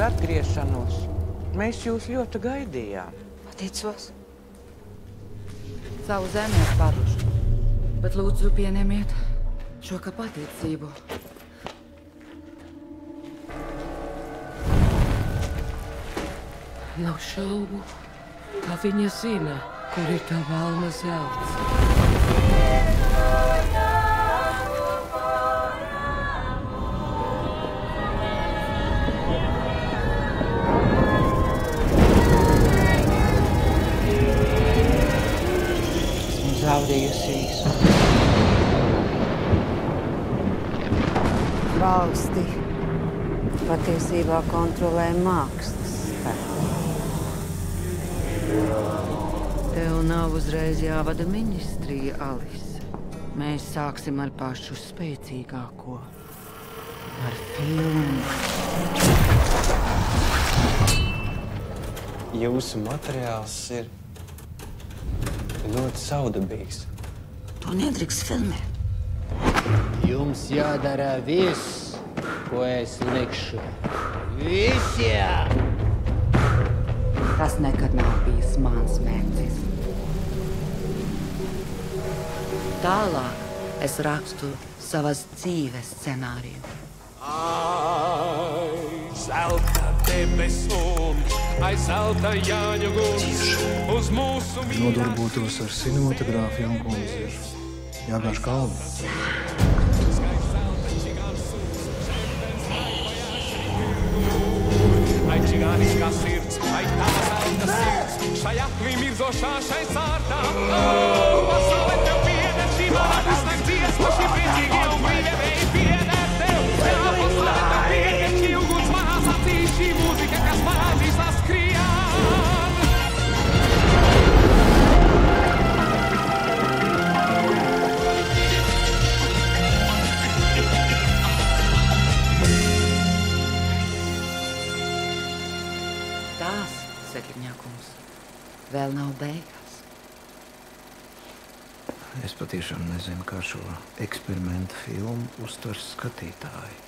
par atgriešanos. Mēs jūs ļoti gaidījām. Paticos. Savu zemi es parušu, bet lūdzu pieņemiet šo kā pateicību. Nav šaubu, ka viņa zina, kur ir tā velna zelts. Esmu zaudējusi visu. Valsti patiesībā kontrolē mākslas spēku. Tev nav uzreiz jāvada ministrija, Alise. Mēs sāksim ar pašu spēcīgāko. Ar filmu. Jūsu materiāls ir ļoti saudabīgs. To nedrīkst filmēt. Jums jādara viss, ko es likšu. Visiem! Tas nekad nav bijis mans mērķis. Tālāk es rakstu savas dzīves scenāriju. Aiz zelta debesūm, aiz zelta Jāņu guns, uz mūsu mīļā... Nodarbotos ar cinematogrāfiju un kundziešu. Jāgāž kalni. Ai čigāniskā sirds, ai tava zelta sirds, šai aklī mirzošā, šai sārtā. Pasaulē tev pieder šī vārdas, lai dziesma šī priecīgie un brīvievēji pieder tev. Jā, pasaulē tev pieder šī uguns manās acīs, šī mūzika, kas parādīs saskrien. Tās, Sekirņākums, vēl nav beigas. Es patiešām nezinu, kā šo eksperimentu filmu uztvers skatītāji.